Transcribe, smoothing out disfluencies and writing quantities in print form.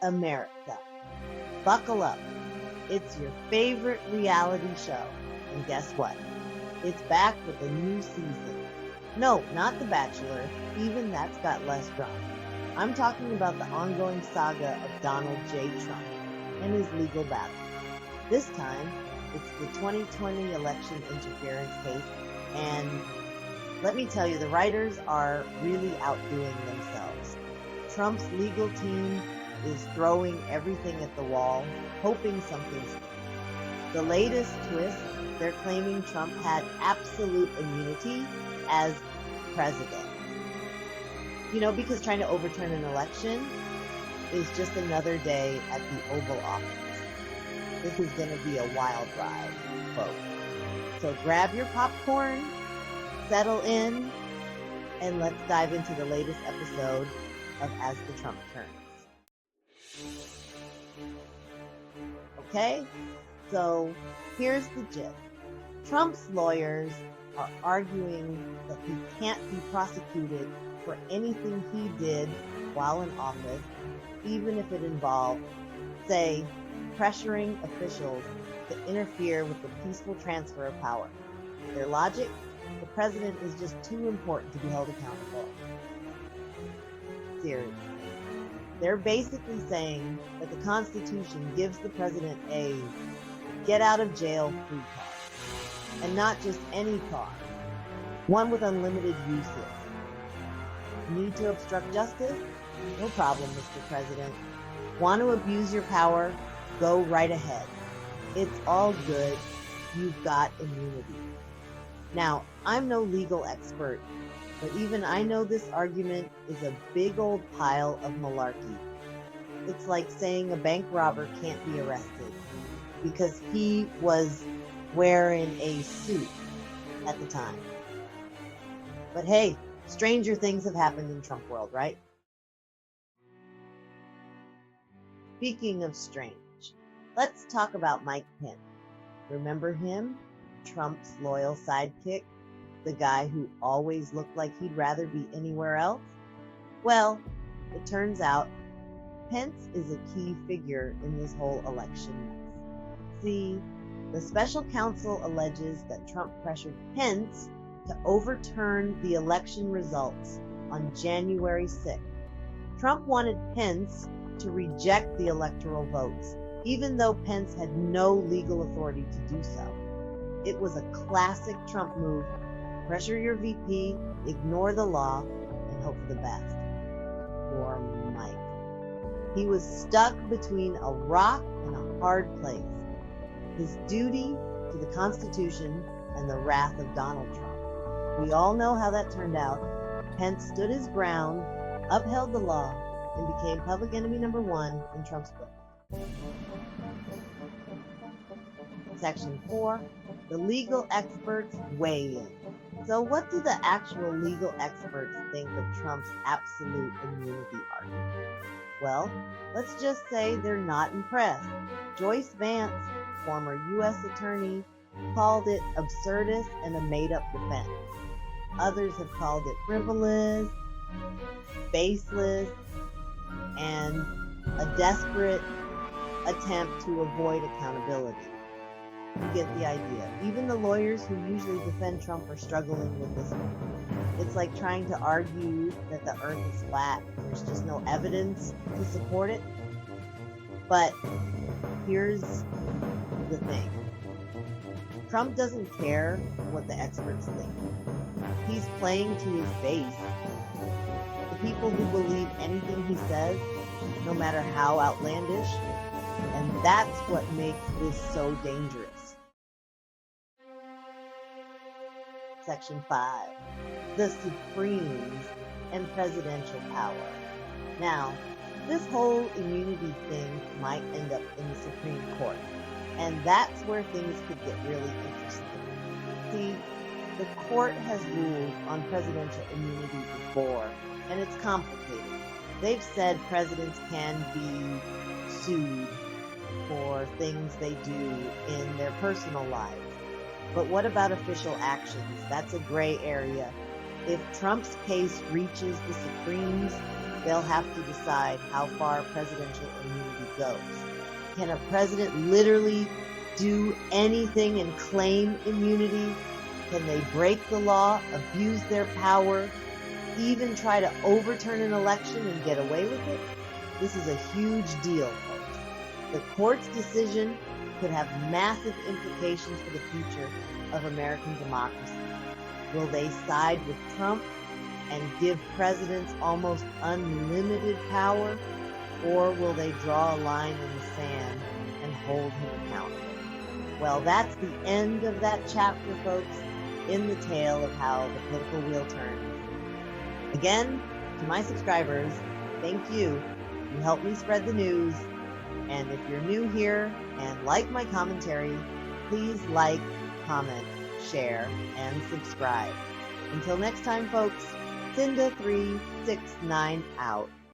America. Buckle up. It's your favorite reality show. And guess what? It's back with a new season. No, not The Bachelor. Even that's got less drama. I'm talking about the ongoing saga of Donald J. Trump and his legal battle. This time, it's the 2020 election interference case, and let me tell you, the writers are really outdoing themselves. Trump's legal team is throwing everything at the wall, hoping something sticks. The latest twist, they're claiming Trump had absolute immunity as president. Because trying to overturn an election is just another day at the Oval Office. This is going to be a wild ride, folks. So grab your popcorn, settle in, and let's dive into the latest episode of As the Trump Turns. Okay, so here's the gist. Trump's lawyers are arguing that he can't be prosecuted for anything he did while in office, even if it involved, say, pressuring officials to interfere with the peaceful transfer of power. Their logic? The president is just too important to be held accountable. Seriously. They're basically saying that the Constitution gives the president a get-out-of-jail-free card. And not just any card. One with unlimited uses. Need to obstruct justice? No problem, Mr. President. Want to abuse your power? Go right ahead. It's all good. You've got immunity. Now, I'm no legal expert, but even I know this argument is a big old pile of malarkey. It's like saying a bank robber can't be arrested because he was wearing a suit at the time. But hey, stranger things have happened in Trump world, right? Speaking of strange, let's talk about Mike Pence. Remember him? Trump's loyal sidekick? The guy who always looked like he'd rather be anywhere else? Well, it turns out Pence is a key figure in this whole election mess. See, the special counsel alleges that Trump pressured Pence to overturn the election results on January 6th. Trump wanted Pence to reject the electoral votes, even though Pence had no legal authority to do so. It was a classic Trump move. Pressure your VP, ignore the law, and hope for the best. Poor Mike. He was stuck between a rock and a hard place. His duty to the Constitution and the wrath of Donald Trump. We all know how that turned out. Pence stood his ground, upheld the law, and became public enemy number one in Trump's book. Section 4. The legal experts weigh in. So what do the actual legal experts think of Trump's absolute immunity argument? Well, let's just say they're not impressed. Joyce Vance, former U.S. attorney, called it absurdist and a made-up defense. Others have called it frivolous, baseless, and a desperate attempt to avoid accountability. You get the idea. Even the lawyers who usually defend Trump are struggling with this one. It's like trying to argue that the earth is flat. There's just no evidence to support it. But here's the thing. Trump doesn't care what the experts think. He's playing to his base. The people who believe anything he says, no matter how outlandish, and that's what makes this so dangerous. Section 5. The Supremes and Presidential Power. Now, this whole immunity thing might end up in the Supreme Court, and that's where things could get really interesting. See, the court has ruled on presidential immunity before, and it's complicated. They've said presidents can be sued for things they do in their personal lives. But what about official actions? That's a gray area. If Trump's case reaches the Supremes, they'll have to decide how far presidential immunity goes. Can a president literally do anything and claim immunity? Can they break the law, abuse their power, even try to overturn an election and get away with it? This is a huge deal, folks. The court's decision could have massive implications for the future of American democracy. Will they side with Trump and give presidents almost unlimited power, or will they draw a line in the sand and hold him accountable? Well, that's the end of that chapter, folks, in the tale of how the political wheel turns. Again, to my subscribers, thank you. You help me spread the news. And if you're new here and like my commentary, please like, comment, share, and subscribe. Until next time, folks, Cinda369 out.